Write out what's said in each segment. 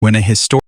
When a historic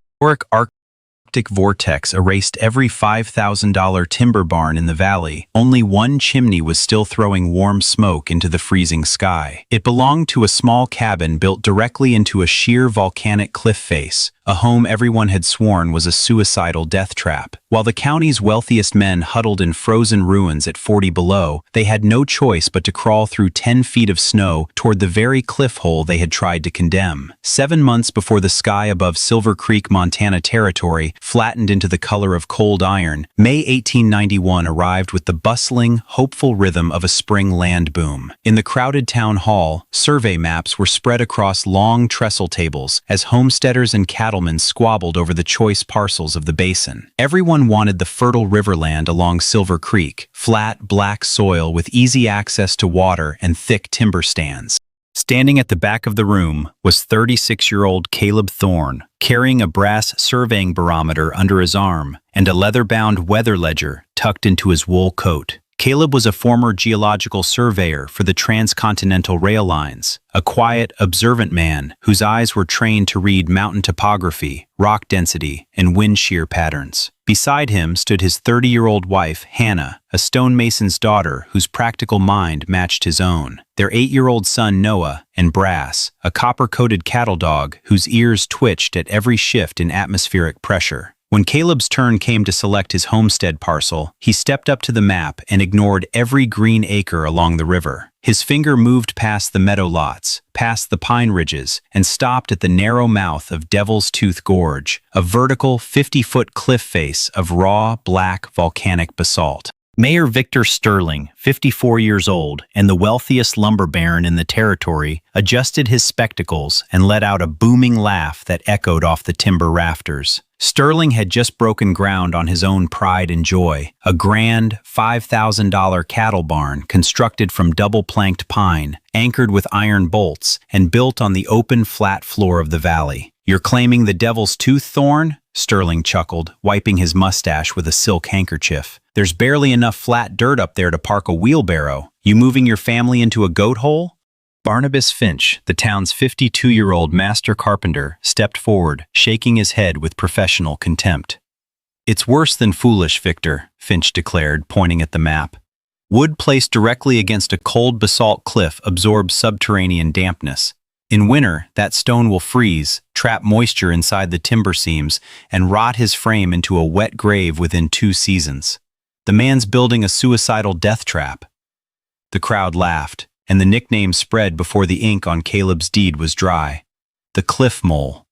Arctic vortex erased every $5,000 timber barn in the valley, only one chimney was still throwing warm smoke into the freezing sky. It belonged to a small cabin built directly into a sheer volcanic cliff face, a home everyone had sworn was a suicidal death trap. While the county's wealthiest men huddled in frozen ruins at 40 below, they had no choice but to crawl through 10 feet of snow toward the very cliff hole they had tried to condemn. 7 months before the sky above Silver Creek, Montana territory flattened into the color of cold iron, May 1891 arrived with the bustling, hopeful rhythm of a spring land boom. In the crowded town hall, survey maps were spread across long trestle tables as homesteaders and cattlemen squabbled over the choice parcels of the basin. Everyone wanted the fertile riverland along Silver Creek, flat, black soil with easy access to water and thick timber stands. Standing at the back of the room was 36-year-old Caleb Thorne, carrying a brass surveying barometer under his arm and a leather-bound weather ledger tucked into his wool coat. Caleb was a former geological surveyor for the transcontinental rail lines, a quiet, observant man whose eyes were trained to read mountain topography, rock density, and wind shear patterns. Beside him stood his 30-year-old wife, Hannah, a stonemason's daughter whose practical mind matched his own, their 8-year-old son Noah, and Brass, a copper-coated cattle dog whose ears twitched at every shift in atmospheric pressure. When Caleb's turn came to select his homestead parcel, he stepped up to the map and ignored every green acre along the river. His finger moved past the meadow lots, past the pine ridges, and stopped at the narrow mouth of Devil's Tooth Gorge, a vertical 50-foot cliff face of raw, black volcanic basalt. Mayor Victor Sterling, 54 years old and the wealthiest lumber baron in the territory, adjusted his spectacles and let out a booming laugh that echoed off the timber rafters. Sterling had just broken ground on his own pride and joy, a grand $5,000 cattle barn constructed from double-planked pine, anchored with iron bolts, and built on the open, flat floor of the valley. "You're claiming the Devil's Tooth, Thorne?" Sterling chuckled, wiping his mustache with a silk handkerchief. "There's barely enough flat dirt up there to park a wheelbarrow. You moving your family into a goat hole?" Barnabas Finch, the town's 52-year-old master carpenter, stepped forward, shaking his head with professional contempt. "It's worse than foolish, Victor," Finch declared, pointing at the map. "Wood placed directly against a cold basalt cliff absorbs subterranean dampness. In winter, that stone will freeze, trap moisture inside the timber seams, and rot his frame into a wet grave within 2 seasons. The man's building a suicidal death trap." The crowd laughed, and the nickname spread before the ink on Caleb's deed was dry. The Cliff Mole.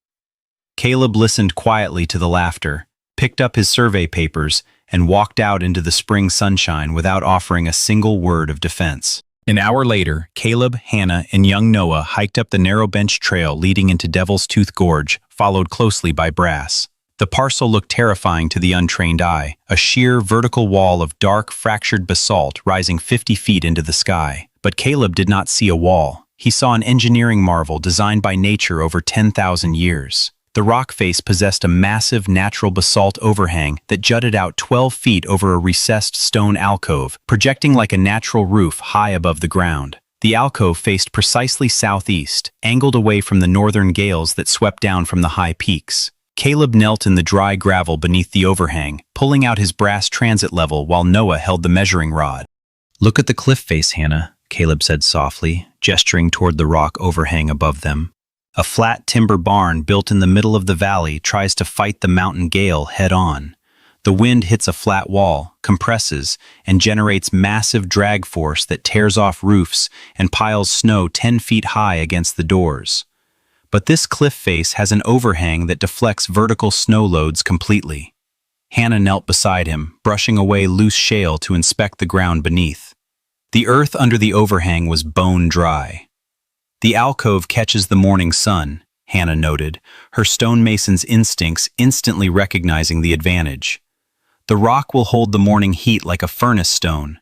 Caleb listened quietly to the laughter, picked up his survey papers, and walked out into the spring sunshine without offering a single word of defense. An hour later, Caleb, Hannah, and young Noah hiked up the narrow bench trail leading into Devil's Tooth Gorge, followed closely by Brass. The parcel looked terrifying to the untrained eye, a sheer vertical wall of dark, fractured basalt rising 50 feet into the sky. But Caleb did not see a wall. He saw an engineering marvel designed by nature over 10,000 years. The rock face possessed a massive natural basalt overhang that jutted out 12 feet over a recessed stone alcove, projecting like a natural roof high above the ground. The alcove faced precisely southeast, angled away from the northern gales that swept down from the high peaks. Caleb knelt in the dry gravel beneath the overhang, pulling out his brass transit level while Noah held the measuring rod. "Look at the cliff face, Hannah," Caleb said softly, gesturing toward the rock overhang above them. "A flat timber barn built in the middle of the valley tries to fight the mountain gale head-on. The wind hits a flat wall, compresses, and generates massive drag force that tears off roofs and piles snow 10 feet high against the doors. But this cliff face has an overhang that deflects vertical snow loads completely." Hannah knelt beside him, brushing away loose shale to inspect the ground beneath. The earth under the overhang was bone dry. "The alcove catches the morning sun," Hannah noted, her stonemason's instincts instantly recognizing the advantage. "The rock will hold the morning heat like a furnace stone.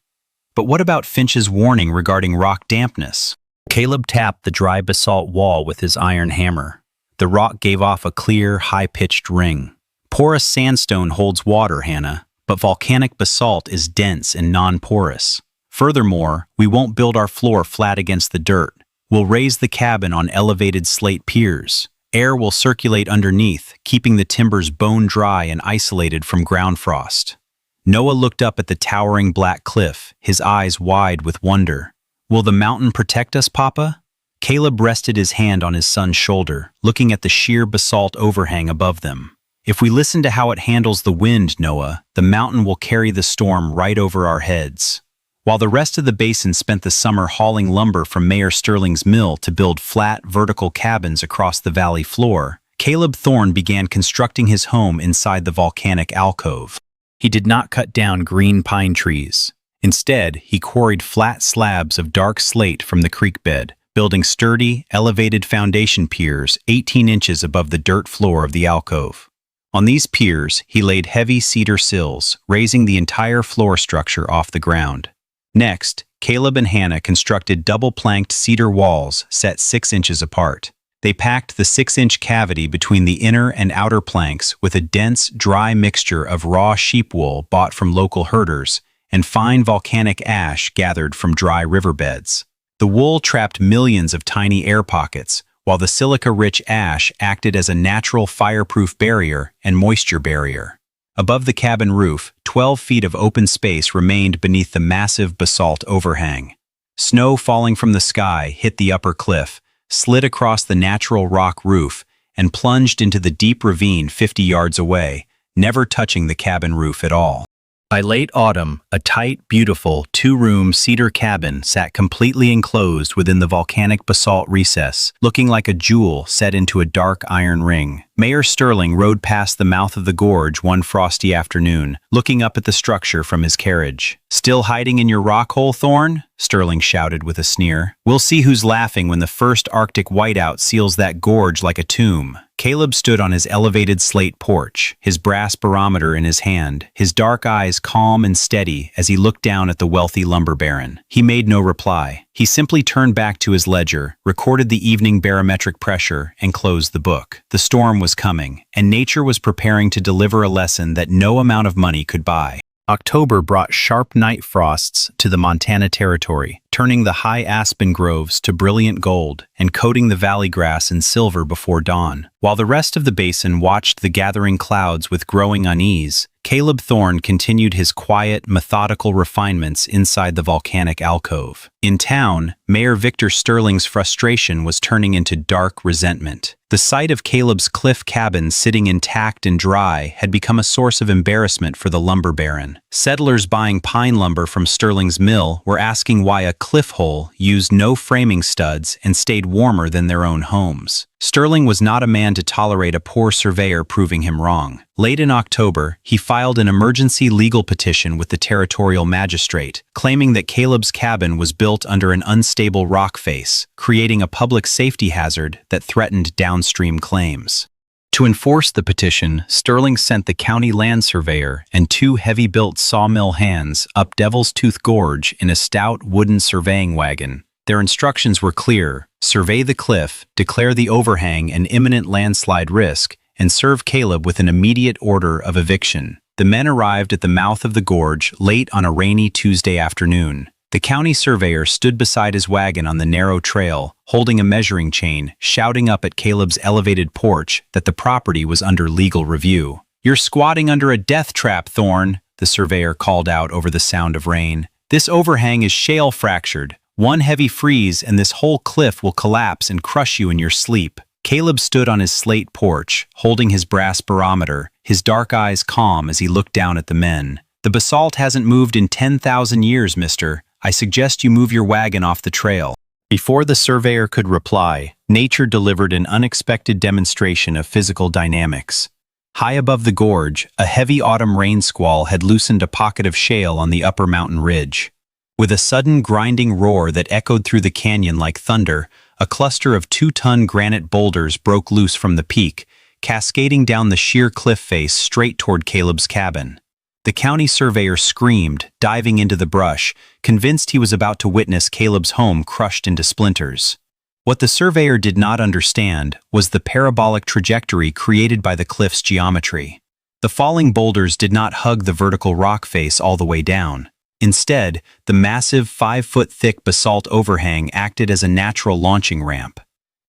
But what about Finch's warning regarding rock dampness?" Caleb tapped the dry basalt wall with his iron hammer. The rock gave off a clear, high-pitched ring. "Porous sandstone holds water, Hannah, but volcanic basalt is dense and non-porous. Furthermore, we won't build our floor flat against the dirt. We'll raise the cabin on elevated slate piers. Air will circulate underneath, keeping the timbers bone dry and isolated from ground frost. Noah looked up at the towering black cliff, his eyes wide with wonder. Will the mountain protect us, Papa? Caleb rested his hand on his son's shoulder, looking at the sheer basalt overhang above them. If we listen to how it handles the wind, Noah, the mountain will carry the storm right over our heads. While the rest of the basin spent the summer hauling lumber from Mayor Sterling's mill to build flat, vertical cabins across the valley floor, Caleb Thorne began constructing his home inside the volcanic alcove. He did not cut down green pine trees. Instead, he quarried flat slabs of dark slate from the creek bed, building sturdy, elevated foundation piers 18 inches above the dirt floor of the alcove. On these piers, he laid heavy cedar sills, raising the entire floor structure off the ground. Next, Caleb and Hannah constructed double-planked cedar walls set 6 inches apart. They packed the 6-inch cavity between the inner and outer planks with a dense, dry mixture of raw sheep wool bought from local herders and fine volcanic ash gathered from dry riverbeds. The wool trapped millions of tiny air pockets, while the silica-rich ash acted as a natural fireproof barrier and moisture barrier. Above the cabin roof, 12 feet of open space remained beneath the massive basalt overhang. Snow falling from the sky hit the upper cliff, slid across the natural rock roof, and plunged into the deep ravine 50 yards away, never touching the cabin roof at all. By late autumn, a tight, beautiful, 2-room cedar cabin sat completely enclosed within the volcanic basalt recess, looking like a jewel set into a dark iron ring. Mayor Sterling rode past the mouth of the gorge one frosty afternoon, looking up at the structure from his carriage. "Still hiding in your rock hole, Thorne?" Sterling shouted with a sneer. "We'll see who's laughing when the first Arctic whiteout seals that gorge like a tomb." Caleb stood on his elevated slate porch, his brass barometer in his hand, his dark eyes calm and steady as he looked down at the wealthy lumber baron. He made no reply. He simply turned back to his ledger, recorded the evening barometric pressure, and closed the book. The storm was coming, and nature was preparing to deliver a lesson that no amount of money could buy. October brought sharp night frosts to the Montana Territory, turning the high aspen groves to brilliant gold and coating the valley grass in silver before dawn. While the rest of the basin watched the gathering clouds with growing unease, Caleb Thorne continued his quiet, methodical refinements inside the volcanic alcove. In town, Mayor Victor Sterling's frustration was turning into dark resentment. The sight of Caleb's cliff cabin sitting intact and dry had become a source of embarrassment for the lumber baron. Settlers buying pine lumber from Sterling's mill were asking why a cliff hole used no framing studs and stayed warmer than their own homes. Sterling was not a man to tolerate a poor surveyor proving him wrong. Late in October, he filed an emergency legal petition with the territorial magistrate, claiming that Caleb's cabin was built under an unstable rock face, creating a public safety hazard that threatened downstream claims. To enforce the petition, Sterling sent the county land surveyor and 2 heavy-built sawmill hands up Devil's Tooth Gorge in a stout wooden surveying wagon. Their instructions were clear: survey the cliff, declare the overhang an imminent landslide risk, and serve Caleb with an immediate order of eviction. The men arrived at the mouth of the gorge late on a rainy Tuesday afternoon. The county surveyor stood beside his wagon on the narrow trail, holding a measuring chain, shouting up at Caleb's elevated porch that the property was under legal review. "You're squatting under a death trap, Thorne," the surveyor called out over the sound of rain. "This overhang is shale fractured. One heavy freeze and this whole cliff will collapse and crush you in your sleep." Caleb stood on his slate porch, holding his brass barometer, his dark eyes calm as he looked down at the men. "The basalt hasn't moved in 10,000 years, mister. I suggest you move your wagon off the trail." Before the surveyor could reply, nature delivered an unexpected demonstration of physical dynamics. High above the gorge, a heavy autumn rain squall had loosened a pocket of shale on the upper mountain ridge. With a sudden grinding roar that echoed through the canyon like thunder, a cluster of 2-ton granite boulders broke loose from the peak, cascading down the sheer cliff face straight toward Caleb's cabin. The county surveyor screamed, diving into the brush, convinced he was about to witness Caleb's home crushed into splinters. What the surveyor did not understand was the parabolic trajectory created by the cliff's geometry. The falling boulders did not hug the vertical rock face all the way down. Instead, the massive 5-foot-thick basalt overhang acted as a natural launching ramp.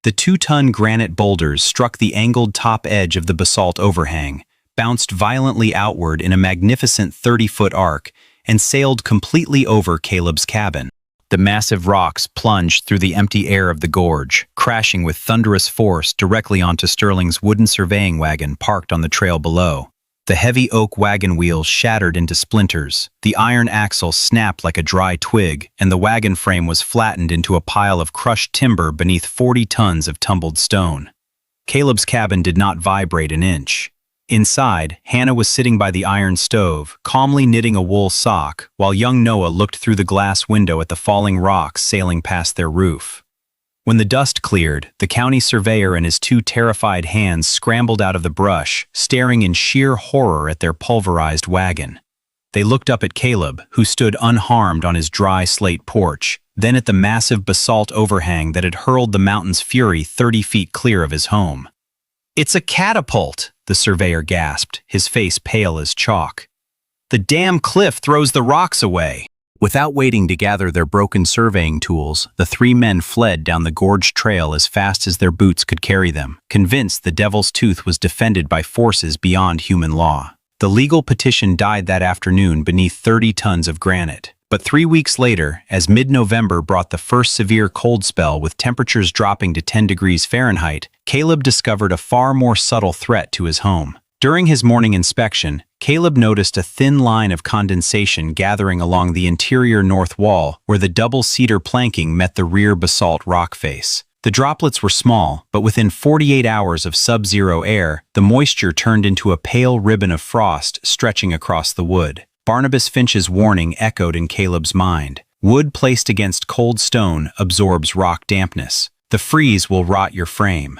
The 2-ton granite boulders struck the angled top edge of the basalt overhang, bounced violently outward in a magnificent 30-foot arc, and sailed completely over Caleb's cabin. The massive rocks plunged through the empty air of the gorge, crashing with thunderous force directly onto Sterling's wooden surveying wagon parked on the trail below. The heavy oak wagon wheels shattered into splinters, the iron axle snapped like a dry twig, and the wagon frame was flattened into a pile of crushed timber beneath 40 tons of tumbled stone. Caleb's cabin did not vibrate an inch. Inside, Hannah was sitting by the iron stove, calmly knitting a wool sock, while young Noah looked through the glass window at the falling rocks sailing past their roof. When the dust cleared, the county surveyor and his 2 terrified hands scrambled out of the brush, staring in sheer horror at their pulverized wagon. They looked up at Caleb, who stood unharmed on his dry slate porch, then at the massive basalt overhang that had hurled the mountain's fury 30 feet clear of his home. "It's a catapult," the surveyor gasped, his face pale as chalk. "The damn cliff throws the rocks away." Without waiting to gather their broken surveying tools, the 3 men fled down the gorge trail as fast as their boots could carry them, convinced the Devil's Tooth was defended by forces beyond human law. The legal petition died that afternoon beneath 30 tons of granite. But 3 weeks later, as mid-November brought the first severe cold spell with temperatures dropping to 10 degrees Fahrenheit, Caleb discovered a far more subtle threat to his home. During his morning inspection, Caleb noticed a thin line of condensation gathering along the interior north wall where the double cedar planking met the rear basalt rock face. The droplets were small, but within 48 hours of sub-zero air, the moisture turned into a pale ribbon of frost stretching across the wood. Barnabas Finch's warning echoed in Caleb's mind. Wood placed against cold stone absorbs rock dampness. The freeze will rot your frame.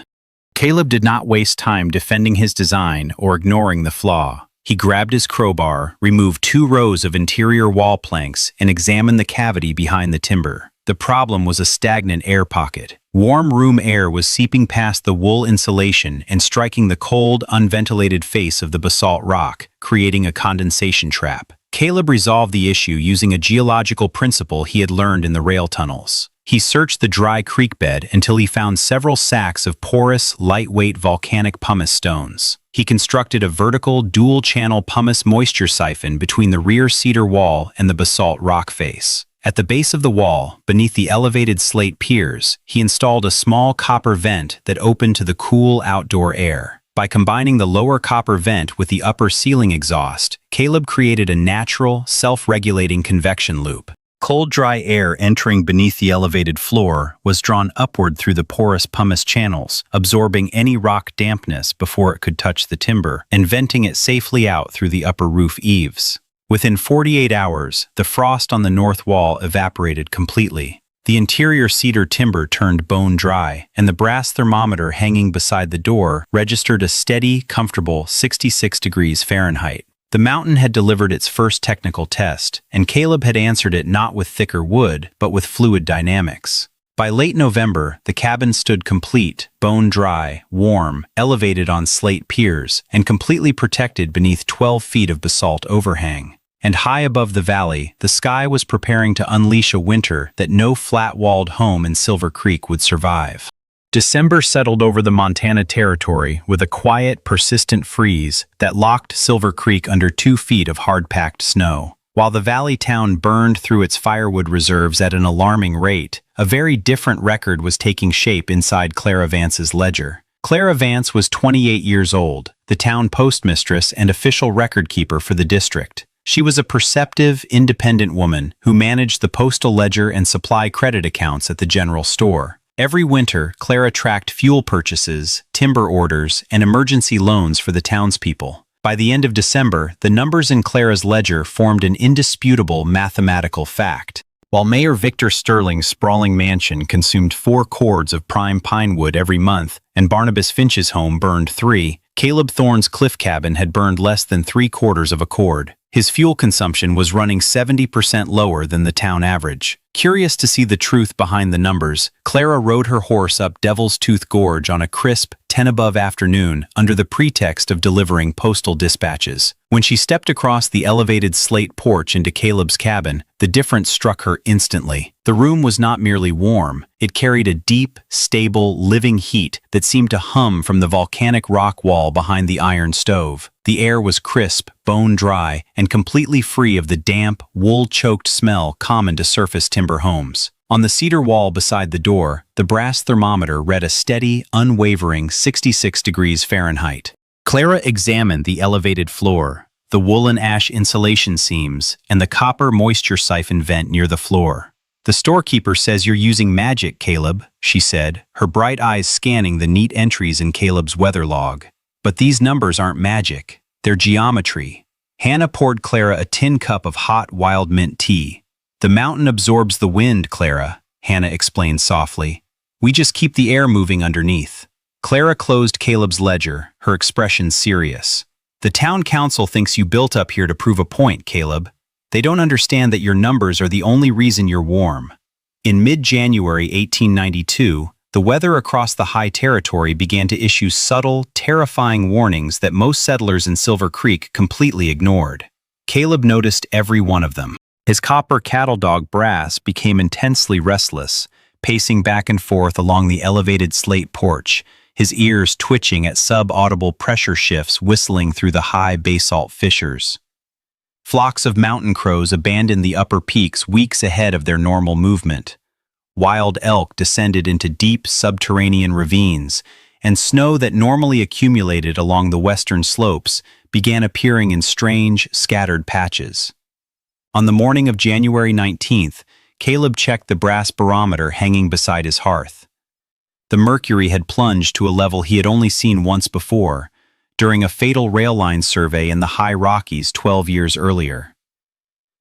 Caleb did not waste time defending his design or ignoring the flaw. He grabbed his crowbar, removed 2 rows of interior wall planks, and examined the cavity behind the timber. The problem was a stagnant air pocket. Warm room air was seeping past the wool insulation and striking the cold, unventilated face of the basalt rock, creating a condensation trap. Caleb resolved the issue using a geological principle he had learned in the rail tunnels. He searched the dry creek bed until he found several sacks of porous, lightweight volcanic pumice stones. He constructed a vertical, dual-channel pumice moisture siphon between the rear cedar wall and the basalt rock face. At the base of the wall, beneath the elevated slate piers, he installed a small copper vent that opened to the cool outdoor air. By combining the lower copper vent with the upper ceiling exhaust, Caleb created a natural, self-regulating convection loop. Cold, dry air entering beneath the elevated floor was drawn upward through the porous pumice channels, absorbing any rock dampness before it could touch the timber, and venting it safely out through the upper roof eaves. Within 48 hours, the frost on the north wall evaporated completely. The interior cedar timber turned bone dry, and the brass thermometer hanging beside the door registered a steady, comfortable 66 degrees Fahrenheit. The mountain had delivered its first technical test, and Caleb had answered it not with thicker wood, but with fluid dynamics. By late November, the cabin stood complete, bone dry, warm, elevated on slate piers, and completely protected beneath 12 feet of basalt overhang. And high above the valley, the sky was preparing to unleash a winter that no flat-walled home in Silver Creek would survive. December settled over the Montana Territory with a quiet, persistent freeze that locked Silver Creek under 2 feet of hard-packed snow. While the valley town burned through its firewood reserves at an alarming rate, a very different record was taking shape inside Clara Vance's ledger. Clara Vance was 28 years old, the town postmistress and official record-keeper for the district. She was a perceptive, independent woman who managed the postal ledger and supply credit accounts at the general store. Every winter, Clara tracked fuel purchases, timber orders, and emergency loans for the townspeople. By the end of December, the numbers in Clara's ledger formed an indisputable mathematical fact. While Mayor Victor Sterling's sprawling mansion consumed 4 cords of prime pine wood every month, and Barnabas Finch's home burned 3, Caleb Thorne's cliff cabin had burned less than 3/4 of a cord. His fuel consumption was running 70% lower than the town average. Curious to see the truth behind the numbers, Clara rode her horse up Devil's Tooth Gorge on a crisp, 10 above afternoon under the pretext of delivering postal dispatches. When she stepped across the elevated slate porch into Caleb's cabin, the difference struck her instantly. The room was not merely warm, it carried a deep, stable, living heat that seemed to hum from the volcanic rock wall behind the iron stove. The air was crisp, bone-dry, and completely free of the damp, wool-choked smell common to surface timber homes. On the cedar wall beside the door, the brass thermometer read a steady, unwavering 66 degrees Fahrenheit. Clara examined the elevated floor, the woolen ash insulation seams, and the copper moisture siphon vent near the floor. "The storekeeper says you're using magic, Caleb," she said, her bright eyes scanning the neat entries in Caleb's weather log. "But these numbers aren't magic, they're geometry." Hannah poured Clara a tin cup of hot wild mint tea. "The mountain absorbs the wind, Clara," Hannah explained softly. "We just keep the air moving underneath." Clara closed Caleb's ledger, her expression serious. "The town council thinks you built up here to prove a point, Caleb. They don't understand that your numbers are the only reason you're warm." In mid-January 1892, the weather across the high territory began to issue subtle, terrifying warnings that most settlers in Silver Creek completely ignored. Caleb noticed every one of them. His copper cattle dog Brass became intensely restless, pacing back and forth along the elevated slate porch, his ears twitching at sub-audible pressure shifts whistling through the high basalt fissures. Flocks of mountain crows abandoned the upper peaks weeks ahead of their normal movement. Wild elk descended into deep subterranean ravines, and snow that normally accumulated along the western slopes began appearing in strange, scattered patches. On the morning of January 19th, Caleb checked the brass barometer hanging beside his hearth. The mercury had plunged to a level he had only seen once before, during a fatal rail line survey in the high Rockies 12 years earlier.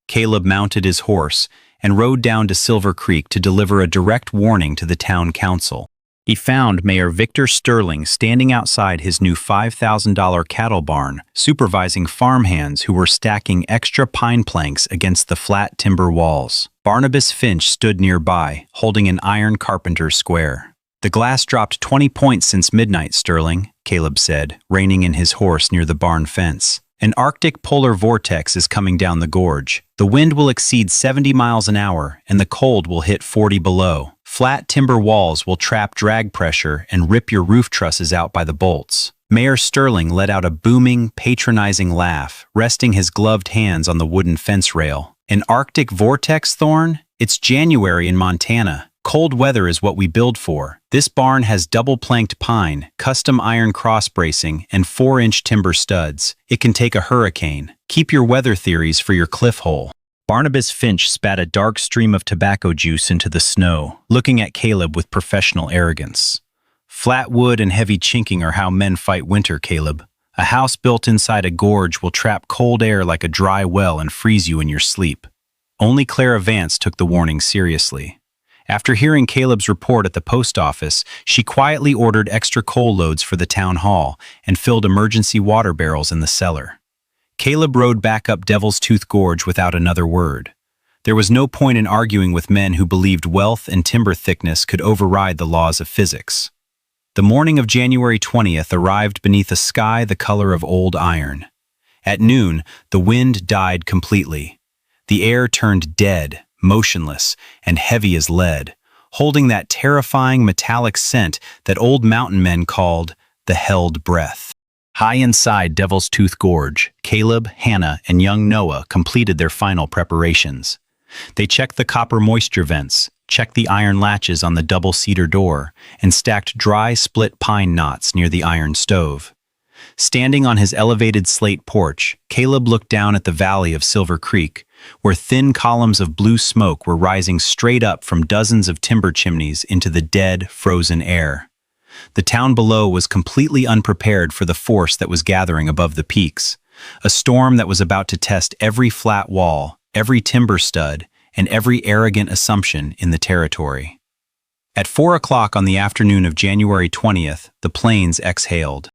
Caleb mounted his horse and rode down to Silver Creek to deliver a direct warning to the town council. He found Mayor Victor Sterling standing outside his new $5,000 cattle barn, supervising farmhands who were stacking extra pine planks against the flat timber walls. Barnabas Finch stood nearby, holding an iron carpenter's square. "The glass dropped 20 points since midnight, Sterling," Caleb said, reining in his horse near the barn fence. "An Arctic polar vortex is coming down the gorge. The wind will exceed 70 miles an hour, and the cold will hit 40 below. Flat timber walls will trap drag pressure and rip your roof trusses out by the bolts." Mayor Sterling let out a booming, patronizing laugh, resting his gloved hands on the wooden fence rail. "An Arctic vortex, Thorne? It's January in Montana. Cold weather is what we build for. This barn has double-planked pine, custom iron cross bracing, and 4-inch timber studs. It can take a hurricane. Keep your weather theories for your cliff hole." Barnabas Finch spat a dark stream of tobacco juice into the snow, looking at Caleb with professional arrogance. "Flat wood and heavy chinking are how men fight winter, Caleb. A house built inside a gorge will trap cold air like a dry well and freeze you in your sleep." Only Clara Vance took the warning seriously. After hearing Caleb's report at the post office, she quietly ordered extra coal loads for the town hall and filled emergency water barrels in the cellar. Caleb rode back up Devil's Tooth Gorge without another word. There was no point in arguing with men who believed wealth and timber thickness could override the laws of physics. The morning of January 20th arrived beneath a sky the color of old iron. At noon, the wind died completely. The air turned dead, motionless, and heavy as lead, holding that terrifying metallic scent that old mountain men called the held breath. High inside Devil's Tooth Gorge, Caleb, Hannah, and young Noah completed their final preparations. They checked the copper moisture vents, checked the iron latches on the double cedar door, and stacked dry split pine knots near the iron stove. Standing on his elevated slate porch, Caleb looked down at the valley of Silver Creek, where thin columns of blue smoke were rising straight up from dozens of timber chimneys into the dead, frozen air. The town below was completely unprepared for the force that was gathering above the peaks, a storm that was about to test every flat wall, every timber stud, and every arrogant assumption in the territory. At 4 o'clock on the afternoon of January 20th, the plains exhaled.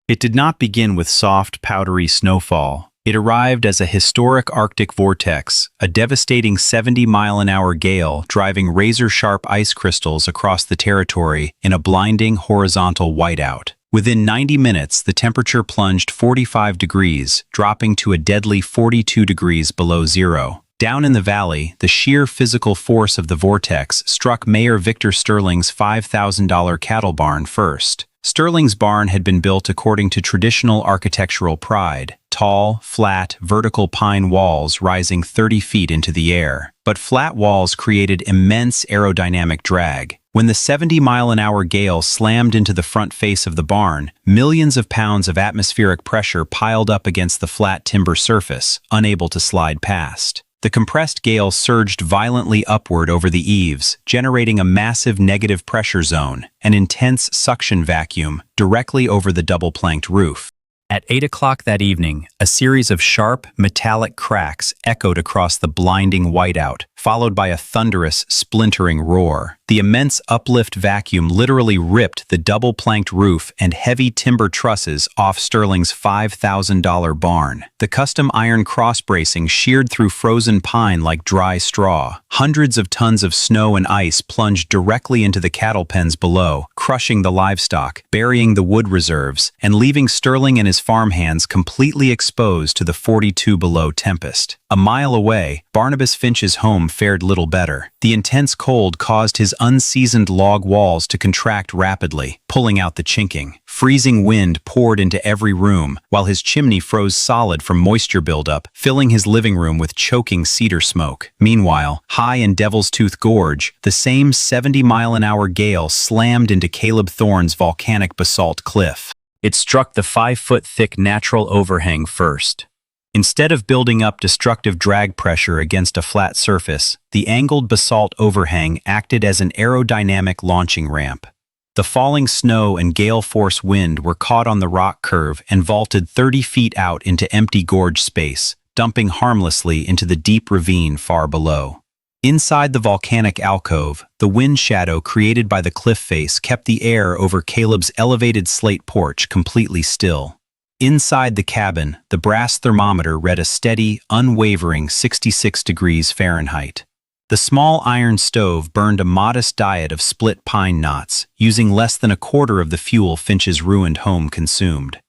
It did not begin with soft, powdery snowfall, It arrived as a historic Arctic vortex, a devastating 70-mile-an-hour gale driving razor-sharp ice crystals across the territory in a blinding horizontal whiteout. Within 90 minutes, the temperature plunged 45 degrees, dropping to a deadly 42 degrees below zero. Down in the valley, the sheer physical force of the vortex struck Mayor Victor Sterling's $5,000 cattle barn first. Sterling's barn had been built according to traditional architectural pride, tall, flat, vertical pine walls rising 30 feet into the air. But flat walls created immense aerodynamic drag. When the 70-mile-an-hour gale slammed into the front face of the barn, millions of pounds of atmospheric pressure piled up against the flat timber surface, unable to slide past. The compressed gale surged violently upward over the eaves, generating a massive negative pressure zone, an intense suction vacuum, directly over the double-planked roof. At 8 o'clock that evening, a series of sharp, metallic cracks echoed across the blinding whiteout, followed by a thunderous, splintering roar. The immense uplift vacuum literally ripped the double-planked roof and heavy timber trusses off Sterling's $5,000 barn. The custom iron cross-bracing sheared through frozen pine like dry straw. Hundreds of tons of snow and ice plunged directly into the cattle pens below, crushing the livestock, burying the wood reserves, and leaving Sterling and his farmhands completely exposed to the 42 below tempest. A mile away, Barnabas Finch's home fared little better. The intense cold caused his unseasoned log walls to contract rapidly, pulling out the chinking. Freezing wind poured into every room, while his chimney froze solid from moisture buildup, filling his living room with choking cedar smoke. Meanwhile, high in Devil's Tooth Gorge, the same 70-mile-an-hour gale slammed into Caleb Thorne's volcanic basalt cliff. It struck the 5-foot-thick natural overhang first. Instead of building up destructive drag pressure against a flat surface, the angled basalt overhang acted as an aerodynamic launching ramp. The falling snow and gale-force wind were caught on the rock curve and vaulted 30 feet out into empty gorge space, dumping harmlessly into the deep ravine far below. Inside the volcanic alcove, the wind shadow created by the cliff face kept the air over Caleb's elevated slate porch completely still. Inside the cabin, the brass thermometer read a steady, unwavering 66 degrees Fahrenheit. The small iron stove burned a modest diet of split pine knots, using less than a quarter of the fuel Finch's ruined home consumed.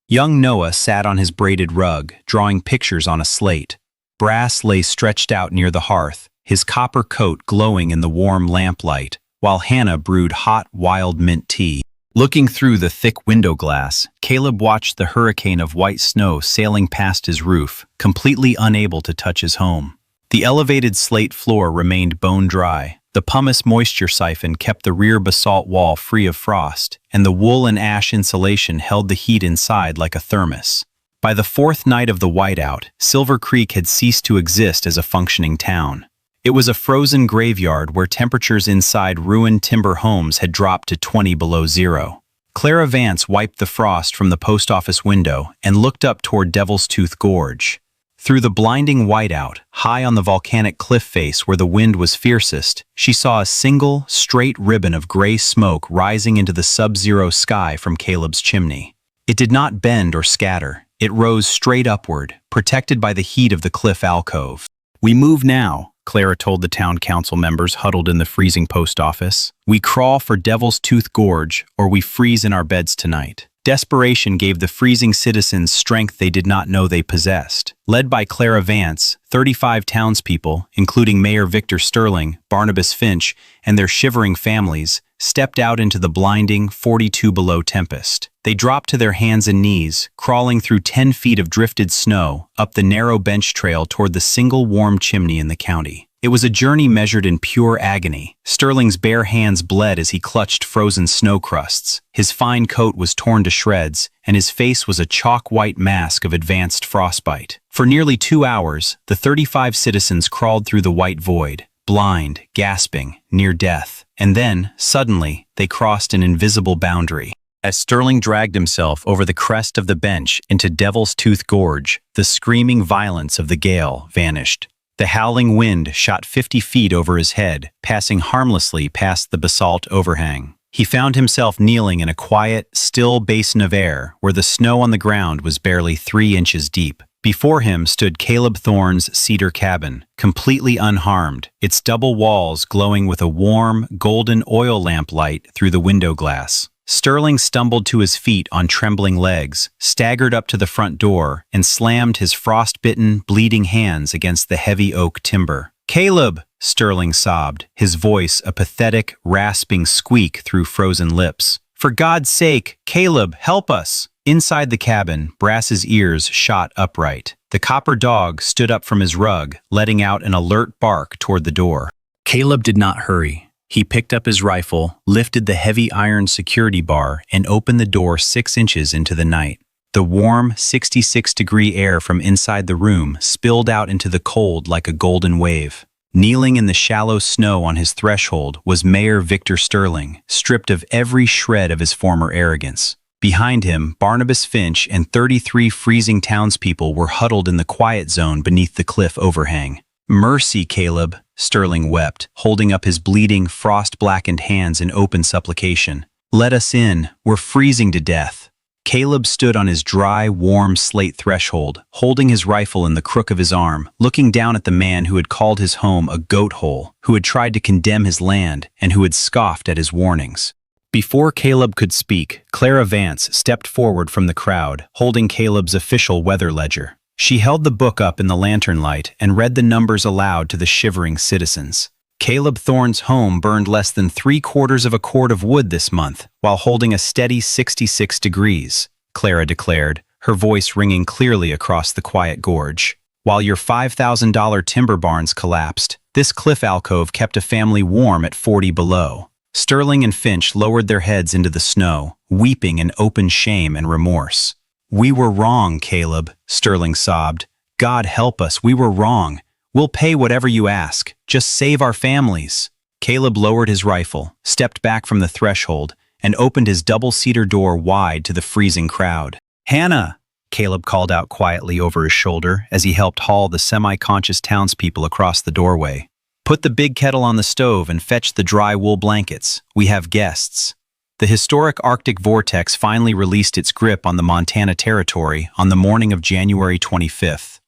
Young Noah sat on his braided rug, drawing pictures on a slate. Brass lay stretched out near the hearth, his copper coat glowing in the warm lamplight, while Hannah brewed hot wild mint tea. Looking through the thick window glass, Caleb watched the hurricane of white snow sailing past his roof, completely unable to touch his home. The elevated slate floor remained bone dry. The pumice moisture siphon kept the rear basalt wall free of frost, and the wool and ash insulation held the heat inside like a thermos. By the fourth night of the whiteout, Silver Creek had ceased to exist as a functioning town. It was a frozen graveyard where temperatures inside ruined timber homes had dropped to 20 below zero. Clara Vance wiped the frost from the post office window and looked up toward Devil's Tooth Gorge. Through the blinding whiteout, high on the volcanic cliff face where the wind was fiercest, she saw a single, straight ribbon of gray smoke rising into the sub-zero sky from Caleb's chimney. It did not bend or scatter. It rose straight upward, protected by the heat of the cliff alcove. "We move now," Clara told the town council members huddled in the freezing post office. "We crawl for Devil's Tooth Gorge, or we freeze in our beds tonight." Desperation gave the freezing citizens strength they did not know they possessed. Led by Clara Vance, 35 townspeople, including Mayor Victor Sterling, Barnabas Finch, and their shivering families, stepped out into the blinding 42 below tempest. They dropped to their hands and knees, crawling through 10 feet of drifted snow, up the narrow bench trail toward the single warm chimney in the county. It was a journey measured in pure agony. Sterling's bare hands bled as he clutched frozen snow crusts. His fine coat was torn to shreds, and his face was a chalk-white mask of advanced frostbite. For nearly 2 hours, the 35 citizens crawled through the white void, blind, gasping, near death. And then, suddenly, they crossed an invisible boundary. As Sterling dragged himself over the crest of the bench into Devil's Tooth Gorge, the screaming violence of the gale vanished. The howling wind shot 50 feet over his head, passing harmlessly past the basalt overhang. He found himself kneeling in a quiet, still basin of air where the snow on the ground was barely 3 inches deep. Before him stood Caleb Thorne's cedar cabin, completely unharmed, its double walls glowing with a warm, golden oil lamp light through the window glass. Sterling stumbled to his feet on trembling legs, staggered up to the front door, and slammed his frost-bitten, bleeding hands against the heavy oak timber. "Caleb!" Sterling sobbed, his voice a pathetic, rasping squeak through frozen lips. "For God's sake, Caleb, help us!" Inside the cabin, Brass's ears shot upright. The copper dog stood up from his rug, letting out an alert bark toward the door. Caleb did not hurry. He picked up his rifle, lifted the heavy iron security bar, and opened the door 6 inches into the night. The warm, 66-degree air from inside the room spilled out into the cold like a golden wave. Kneeling in the shallow snow on his threshold was Mayor Victor Sterling, stripped of every shred of his former arrogance. Behind him, Barnabas Finch and 33 freezing townspeople were huddled in the quiet zone beneath the cliff overhang. "Mercy, Caleb," Sterling wept, holding up his bleeding, frost-blackened hands in open supplication. "Let us in. We're freezing to death." Caleb stood on his dry, warm slate threshold, holding his rifle in the crook of his arm, looking down at the man who had called his home a goat hole, who had tried to condemn his land, and who had scoffed at his warnings. Before Caleb could speak, Clara Vance stepped forward from the crowd, holding Caleb's official weather ledger. She held the book up in the lantern light and read the numbers aloud to the shivering citizens. Caleb Thorne's home burned less than 3/4 of a cord of wood this month, while holding a steady 66 degrees, Clara declared, her voice ringing clearly across the quiet gorge. While your $5,000 timber barns collapsed, this cliff alcove kept a family warm at 40 below. Sterling and Finch lowered their heads into the snow, weeping in open shame and remorse. "We were wrong, Caleb," Sterling sobbed. "God help us, we were wrong. We'll pay whatever you ask. Just save our families." Caleb lowered his rifle, stepped back from the threshold, and opened his double cedar door wide to the freezing crowd. "Hannah!" Caleb called out quietly over his shoulder as he helped haul the semi-conscious townspeople across the doorway. "Put the big kettle on the stove and fetch the dry wool blankets. We have guests." The historic Arctic vortex finally released its grip on the Montana territory on the morning of January 25th.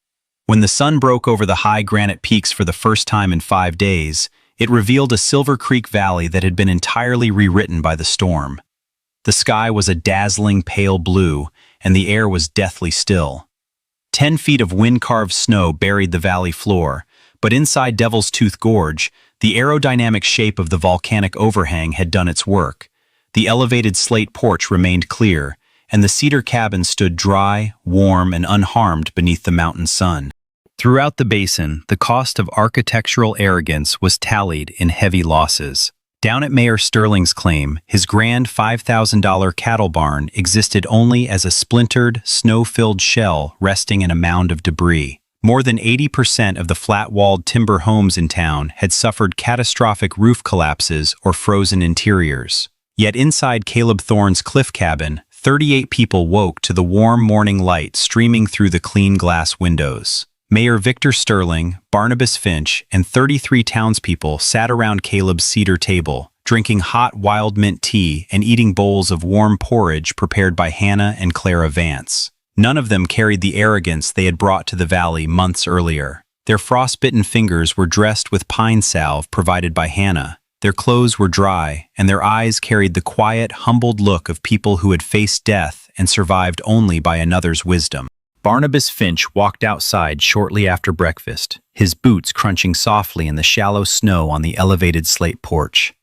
When the sun broke over the high granite peaks for the first time in 5 days, it revealed a Silver Creek Valley that had been entirely rewritten by the storm. The sky was a dazzling pale blue, and the air was deathly still. 10 feet of wind-carved snow buried the valley floor, but inside Devil's Tooth Gorge, the aerodynamic shape of the volcanic overhang had done its work. The elevated slate porch remained clear, and the cedar cabin stood dry, warm, and unharmed beneath the mountain sun. Throughout the basin, the cost of architectural arrogance was tallied in heavy losses. Down at Mayor Sterling's claim, his grand $5,000 cattle barn existed only as a splintered, snow-filled shell resting in a mound of debris. More than 80% of the flat-walled timber homes in town had suffered catastrophic roof collapses or frozen interiors. Yet inside Caleb Thorne's cliff cabin, 38 people woke to the warm morning light streaming through the clean glass windows. Mayor Victor Sterling, Barnabas Finch, and 33 townspeople sat around Caleb's cedar table, drinking hot wild mint tea and eating bowls of warm porridge prepared by Hannah and Clara Vance. None of them carried the arrogance they had brought to the valley months earlier. Their frostbitten fingers were dressed with pine salve provided by Hannah. Their clothes were dry, and their eyes carried the quiet, humbled look of people who had faced death and survived only by another's wisdom. Barnabas Finch walked outside shortly after breakfast, his boots crunching softly in the shallow snow on the elevated slate porch.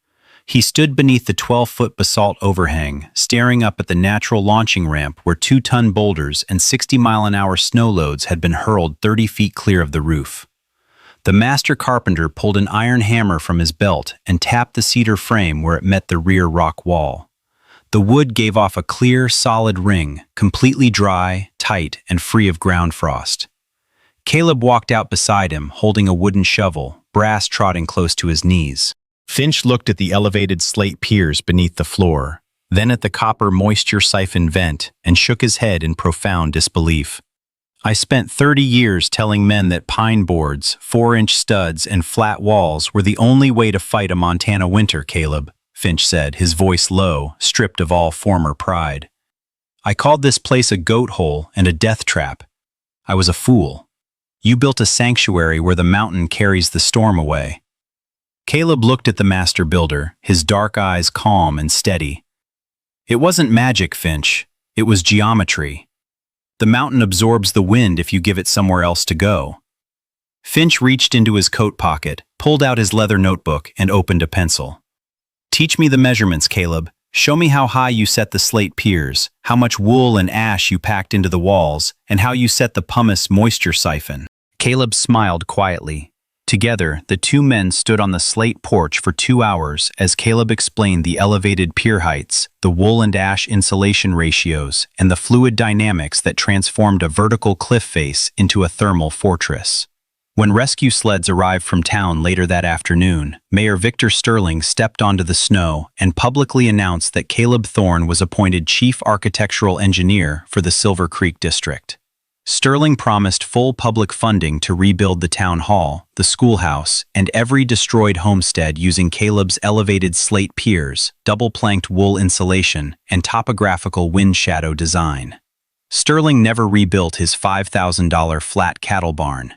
He stood beneath the 12-foot basalt overhang, staring up at the natural launching ramp where 2-ton boulders and 60-mile-an-hour snow loads had been hurled 30 feet clear of the roof. The master carpenter pulled an iron hammer from his belt and tapped the cedar frame where it met the rear rock wall. The wood gave off a clear, solid ring, completely dry, tight, and free of ground frost. Caleb walked out beside him, holding a wooden shovel, Brass trotting close to his knees. Finch looked at the elevated slate piers beneath the floor, then at the copper moisture siphon vent, and shook his head in profound disbelief. "I spent 30 years telling men that pine boards, 4-inch studs, and flat walls were the only way to fight a Montana winter, Caleb," Finch said, his voice low, stripped of all former pride. "I called this place a goat hole and a death trap. I was a fool. You built a sanctuary where the mountain carries the storm away." Caleb looked at the master builder, his dark eyes calm and steady. "It wasn't magic, Finch. It was geometry. The mountain absorbs the wind if you give it somewhere else to go." Finch reached into his coat pocket, pulled out his leather notebook, and opened a pencil. "Teach me the measurements, Caleb. Show me how high you set the slate piers, how much wool and ash you packed into the walls, and how you set the pumice moisture siphon." Caleb smiled quietly. Together, the two men stood on the slate porch for 2 hours as Caleb explained the elevated pier heights, the wool and ash insulation ratios, and the fluid dynamics that transformed a vertical cliff face into a thermal fortress. When rescue sleds arrived from town later that afternoon, Mayor Victor Sterling stepped onto the snow and publicly announced that Caleb Thorne was appointed Chief Architectural Engineer for the Silver Creek District. Sterling promised full public funding to rebuild the town hall, the schoolhouse, and every destroyed homestead using Caleb's elevated slate piers, double-planked wool insulation, and topographical wind shadow design. Sterling never rebuilt his $5,000 flat cattle barn.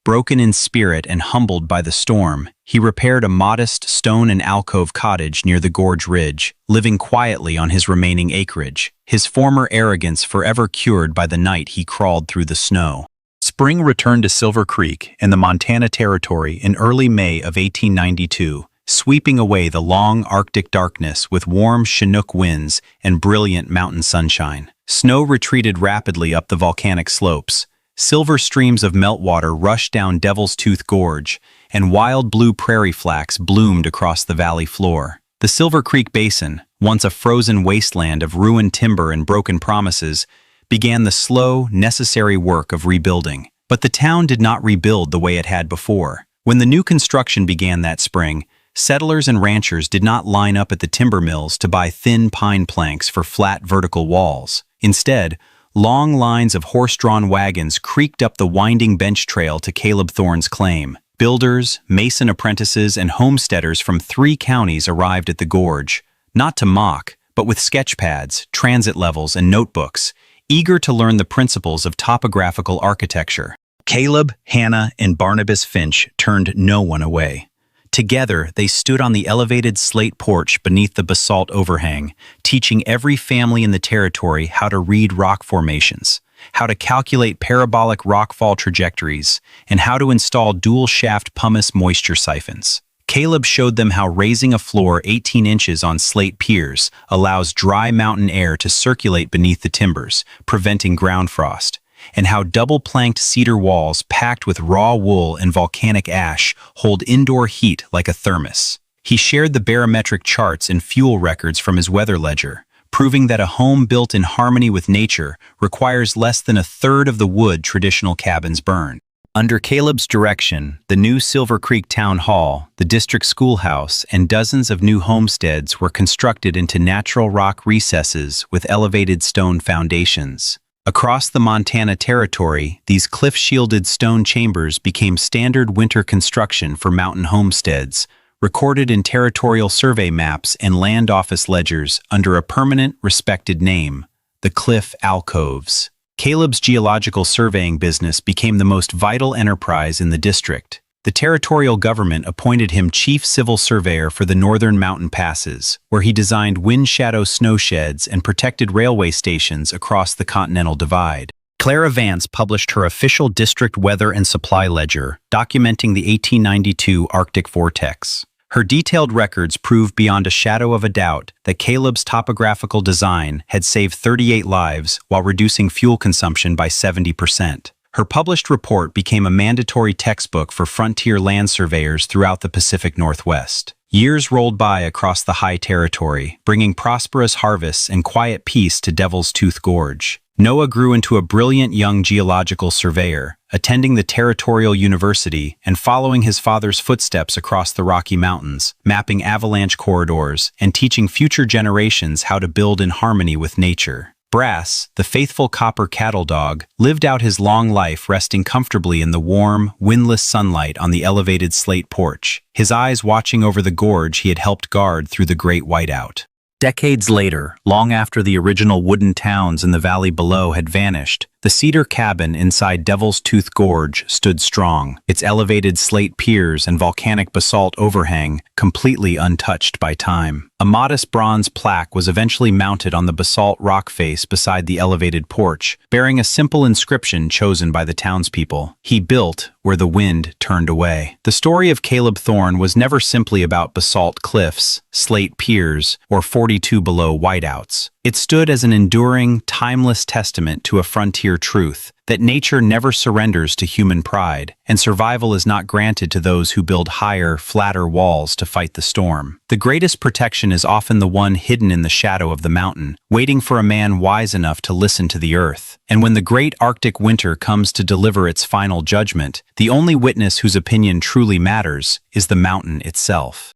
Broken in spirit and humbled by the storm, he repaired a modest stone and alcove cottage near the gorge ridge, living quietly on his remaining acreage, his former arrogance forever cured by the night he crawled through the snow. Spring returned to Silver Creek in the Montana Territory in early May of 1892, sweeping away the long Arctic darkness with warm Chinook winds and brilliant mountain sunshine. Snow retreated rapidly up the volcanic slopes. Silver streams of meltwater rushed down Devil's Tooth Gorge, and wild blue prairie flax bloomed across the valley floor. The Silver Creek Basin, once a frozen wasteland of ruined timber and broken promises, began the slow, necessary work of rebuilding. But the town did not rebuild the way it had before. When the new construction began that spring, settlers and ranchers did not line up at the timber mills to buy thin pine planks for flat vertical walls. Instead, long lines of horse-drawn wagons creaked up the winding bench trail to Caleb Thorne's claim. Builders, mason apprentices, and homesteaders from 3 counties arrived at the gorge, not to mock, but with sketch pads, transit levels, and notebooks, eager to learn the principles of topographical architecture. Caleb, Hannah, and Barnabas Finch turned no one away. Together, they stood on the elevated slate porch beneath the basalt overhang, teaching every family in the territory how to read rock formations, how to calculate parabolic rockfall trajectories, and how to install dual-shaft pumice moisture siphons. Caleb showed them how raising a floor 18 inches on slate piers allows dry mountain air to circulate beneath the timbers, preventing ground frost, and how double-planked cedar walls packed with raw wool and volcanic ash hold indoor heat like a thermos. He shared the barometric charts and fuel records from his weather ledger, proving that a home built in harmony with nature requires less than a third of the wood traditional cabins burn. Under Caleb's direction, the new Silver Creek Town Hall, the district schoolhouse, and dozens of new homesteads were constructed into natural rock recesses with elevated stone foundations. Across the Montana Territory, these cliff-shielded stone chambers became standard winter construction for mountain homesteads, recorded in territorial survey maps and land office ledgers under a permanent, respected name, the Cliff Alcoves. Caleb's geological surveying business became the most vital enterprise in the district. The territorial government appointed him chief civil surveyor for the northern mountain passes, where he designed wind shadow snowsheds and protected railway stations across the Continental Divide. Clara Vance published her official district weather and supply ledger, documenting the 1892 Arctic vortex. Her detailed records prove beyond a shadow of a doubt that Caleb's topographical design had saved 38 lives while reducing fuel consumption by 70%. Her published report became a mandatory textbook for frontier land surveyors throughout the Pacific Northwest. Years rolled by across the high territory, bringing prosperous harvests and quiet peace to Devil's Tooth Gorge. Noah grew into a brilliant young geological surveyor, attending the Territorial University and following his father's footsteps across the Rocky Mountains, mapping avalanche corridors and teaching future generations how to build in harmony with nature. Brass, the faithful copper cattle dog, lived out his long life resting comfortably in the warm, windless sunlight on the elevated slate porch, his eyes watching over the gorge he had helped guard through the Great Whiteout. Decades later, long after the original wooden towns in the valley below had vanished, The cedar cabin inside Devil's Tooth Gorge stood strong, its elevated slate piers and volcanic basalt overhang completely untouched by time. A modest bronze plaque was eventually mounted on the basalt rock face beside the elevated porch, bearing a simple inscription chosen by the townspeople. He built where the wind turned away. The story of Caleb Thorne was never simply about basalt cliffs, slate piers, or 42 below whiteouts. It stood as an enduring, timeless testament to a frontier truth, that nature never surrenders to human pride, and survival is not granted to those who build higher, flatter walls to fight the storm. The greatest protection is often the one hidden in the shadow of the mountain, waiting for a man wise enough to listen to the earth. And when the great Arctic winter comes to deliver its final judgment, the only witness whose opinion truly matters is the mountain itself.